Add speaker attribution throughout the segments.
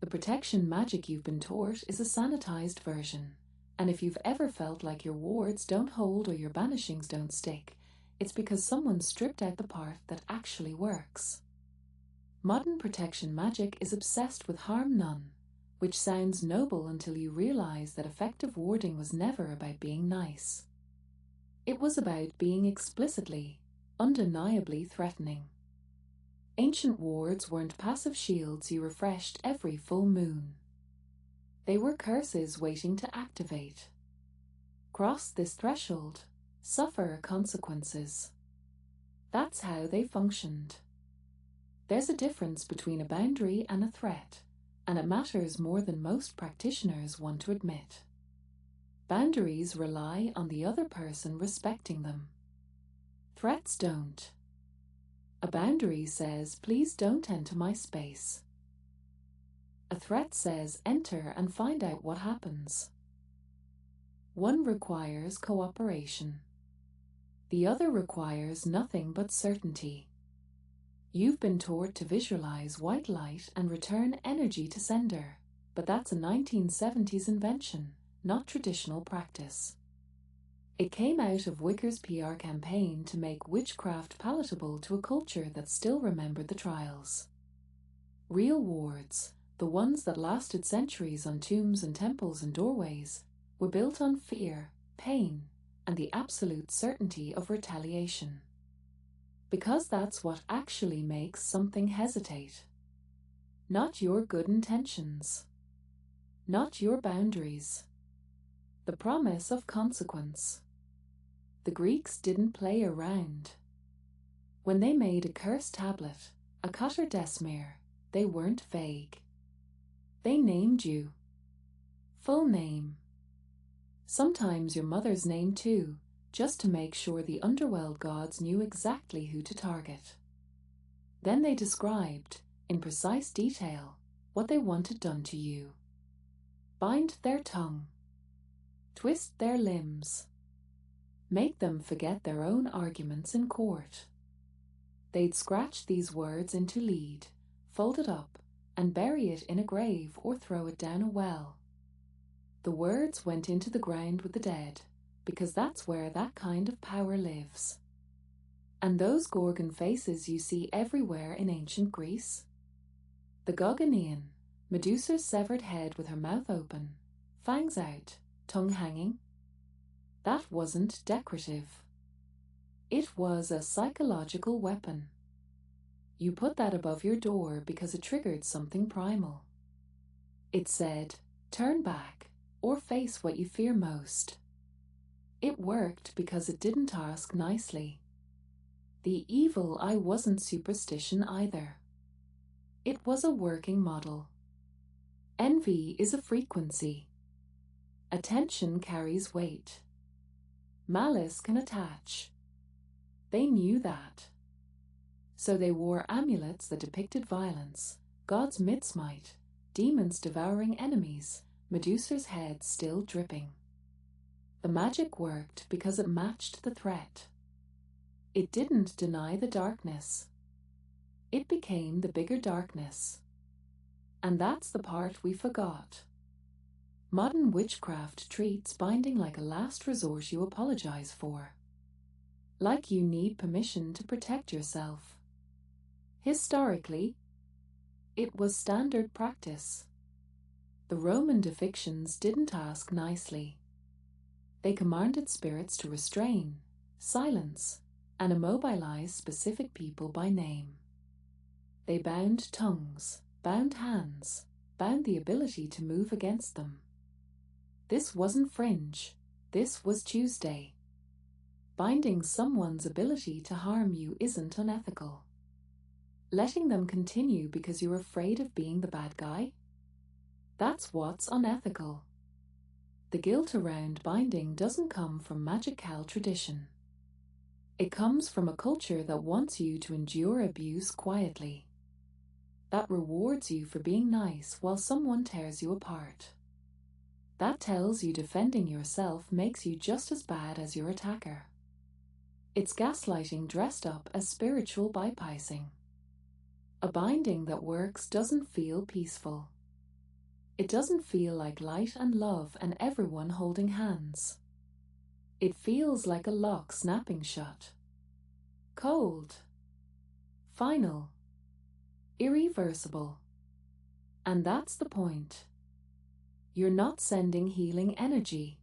Speaker 1: The protection magic you've been taught is a sanitized version, and if you've ever felt like your wards don't hold or your banishings don't stick, it's because someone stripped out the part that actually works. Modern protection magic is obsessed with harm none, which sounds noble until you realize that effective warding was never about being nice. It was about being explicitly, undeniably threatening. Ancient wards weren't passive shields you refreshed every full moon. They were curses waiting to activate. Cross this threshold, suffer consequences. That's how they functioned. There's a difference between a boundary and a threat, and it matters more than most practitioners want to admit. Boundaries rely on the other person respecting them. Threats don't. A boundary says, please don't enter my space. A threat says, enter and find out what happens. One requires cooperation. The other requires nothing but certainty. You've been taught to visualize white light and return energy to sender, but that's a 1970s invention, not traditional practice. It came out of Wicker's PR campaign to make witchcraft palatable to a culture that still remembered the trials. Real wards, the ones that lasted centuries on tombs and temples and doorways, were built on fear, pain, and the absolute certainty of retaliation. Because that's what actually makes something hesitate. Not your good intentions. Not your boundaries. The promise of consequence. The Greeks didn't play around. When they made a curse tablet, a cutter desmere, they weren't vague. They named you. Full name. Sometimes your mother's name too, just to make sure the underworld gods knew exactly who to target. Then they described, in precise detail, what they wanted done to you. Bind their tongue. Twist their limbs. Make them forget their own arguments in court. They'd scratch these words into lead, fold it up, and bury it in a grave or throw it down a well. The words went into the ground with the dead, because that's where that kind of power lives. And those Gorgon faces you see everywhere in ancient Greece? The Gorgonian, Medusa's severed head with her mouth open, fangs out, tongue hanging. That wasn't decorative. It was a psychological weapon. You put that above your door because it triggered something primal. It said, turn back, or face what you fear most. It worked because it didn't ask nicely. The evil eye wasn't superstition either. It was a working model. Envy is a frequency. Attention carries weight. Malice can attach. They knew that. So they wore amulets that depicted violence, God's midsmite, demons devouring enemies, Medusa's head still dripping. The magic worked because it matched the threat. It didn't deny the darkness. It became the bigger darkness. And that's the part we forgot. Modern witchcraft treats binding like a last resort you apologize for. Like you need permission to protect yourself. Historically, it was standard practice. The Roman defixiones didn't ask nicely. They commanded spirits to restrain, silence, and immobilize specific people by name. They bound tongues, bound hands, bound the ability to move against them. This wasn't fringe, this was Tuesday. Binding someone's ability to harm you isn't unethical. Letting them continue because you're afraid of being the bad guy? That's what's unethical. The guilt around binding doesn't come from magical tradition. It comes from a culture that wants you to endure abuse quietly. That rewards you for being nice while someone tears you apart. That tells you defending yourself makes you just as bad as your attacker. It's gaslighting dressed up as spiritual bypassing. A binding that works doesn't feel peaceful. It doesn't feel like light and love and everyone holding hands. It feels like a lock snapping shut. Cold. Final. Irreversible. And that's the point. You're not sending healing energy.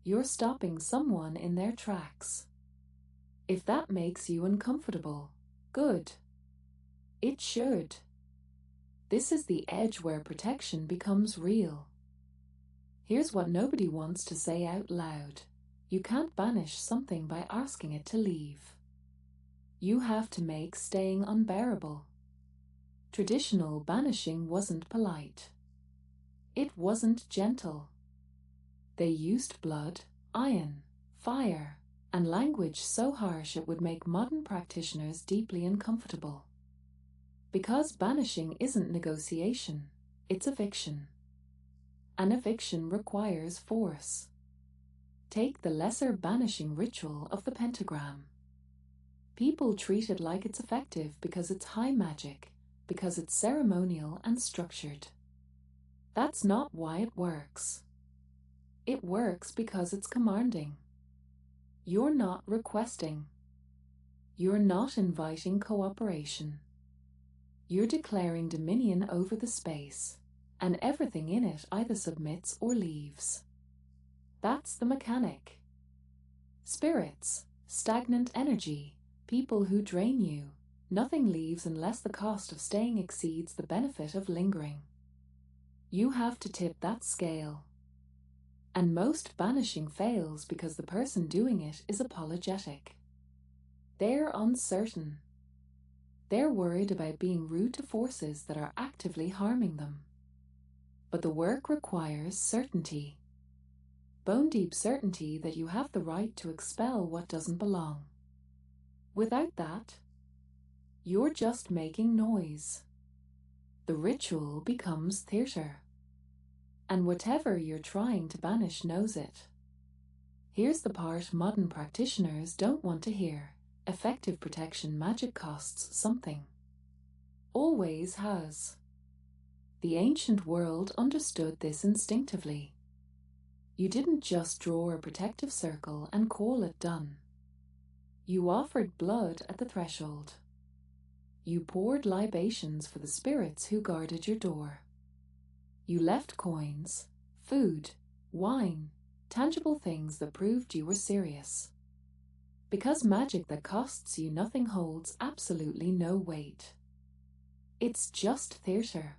Speaker 1: You're stopping someone in their tracks. If that makes you uncomfortable, good. It should. This is the edge where protection becomes real. Here's what nobody wants to say out loud. You can't banish something by asking it to leave. You have to make staying unbearable. Traditional banishing wasn't polite. It wasn't gentle. They used blood, iron, fire, and language so harsh it would make modern practitioners deeply uncomfortable. Because banishing isn't negotiation, it's eviction. An eviction requires force. Take the lesser banishing ritual of the pentagram. People treat it like it's effective because it's high magic, because it's ceremonial and structured. That's not why it works. It works because it's commanding. You're not requesting. You're not inviting cooperation. You're declaring dominion over the space, and everything in it either submits or leaves. That's the mechanic. Spirits, stagnant energy, people who drain you, nothing leaves unless the cost of staying exceeds the benefit of lingering. You have to tip that scale. And most banishing fails because the person doing it is apologetic. They're uncertain. They're worried about being rude to forces that are actively harming them. But the work requires certainty. Bone-deep certainty that you have the right to expel what doesn't belong. Without that, you're just making noise. The ritual becomes theater. And whatever you're trying to banish knows it. Here's the part modern practitioners don't want to hear. Effective protection magic costs something. Always has. The ancient world understood this instinctively. You didn't just draw a protective circle and call it done. You offered blood at the threshold. You poured libations for the spirits who guarded your door. You left coins, food, wine, tangible things that proved you were serious. Because magic that costs you nothing holds absolutely no weight. It's just theater.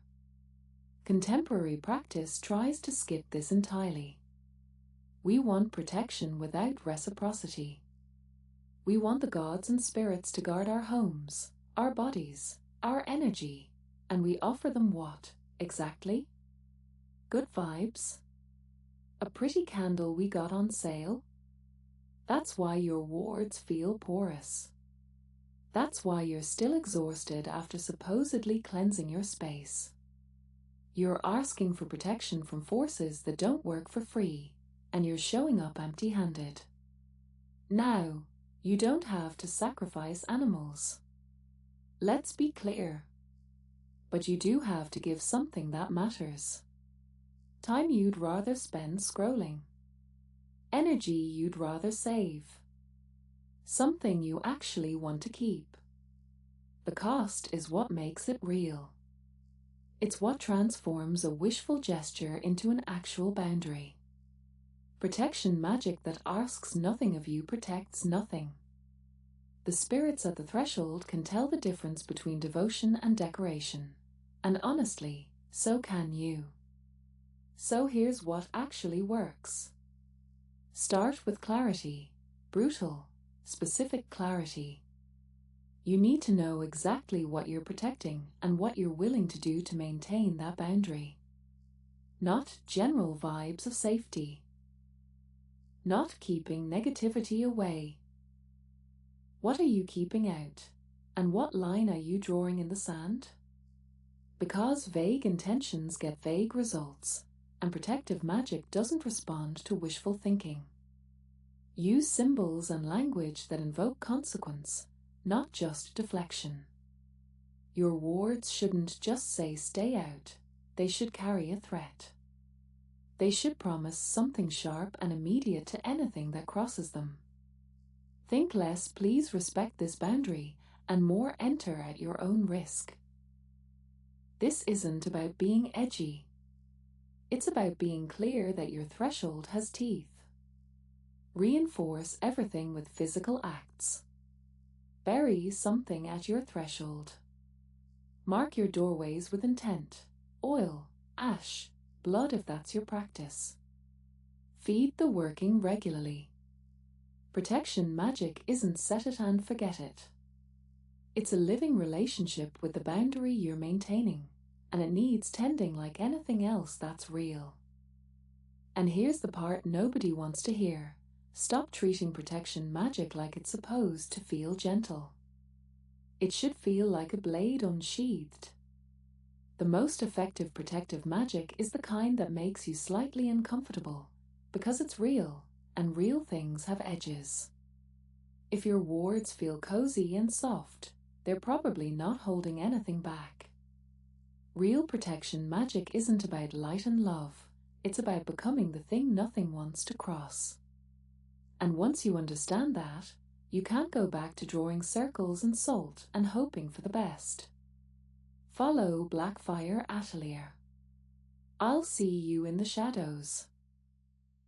Speaker 1: Contemporary practice tries to skip this entirely. We want protection without reciprocity. We want the gods and spirits to guard our homes, our bodies, our energy, and we offer them what, exactly? Good vibes? A pretty candle we got on sale? That's why your wards feel porous. That's why you're still exhausted after supposedly cleansing your space. You're asking for protection from forces that don't work for free, and you're showing up empty-handed. Now, you don't have to sacrifice animals. Let's be clear. But you do have to give something that matters. Time you'd rather spend scrolling. Energy you'd rather save. Something you actually want to keep. The cost is what makes it real. It's what transforms a wishful gesture into an actual boundary. Protection magic that asks nothing of you protects nothing. The spirits at the threshold can tell the difference between devotion and decoration, and honestly, so can you. So here's what actually works. Start with clarity, brutal, specific clarity. You need to know exactly what you're protecting and what you're willing to do to maintain that boundary. Not general vibes of safety. Not keeping negativity away. What are you keeping out? And what line are you drawing in the sand? Because vague intentions get vague results, and protective magic doesn't respond to wishful thinking. Use symbols and language that invoke consequence, not just deflection. Your wards shouldn't just say stay out, They should carry a threat. They should promise something sharp and immediate to anything that crosses them. Think less, please respect this boundary, and more, enter at your own risk. This isn't about being edgy. It's about being clear that your threshold has teeth. Reinforce everything with physical acts. Bury something at your threshold. Mark your doorways with intent. Oil, ash, blood if that's your practice. Feed the working regularly. Protection magic isn't set it and forget it. It's a living relationship with the boundary you're maintaining, and it needs tending like anything else that's real. And here's the part nobody wants to hear. Stop treating protection magic like it's supposed to feel gentle. It should feel like a blade unsheathed. The most effective protective magic is the kind that makes you slightly uncomfortable, because it's real, and real things have edges. If your wards feel cozy and soft, they're probably not holding anything back. Real protection magic isn't about light and love, it's about becoming the thing nothing wants to cross. And once you understand that, you can't go back to drawing circles and salt and hoping for the best. Follow Blackfire Atelier. I'll see you in the shadows.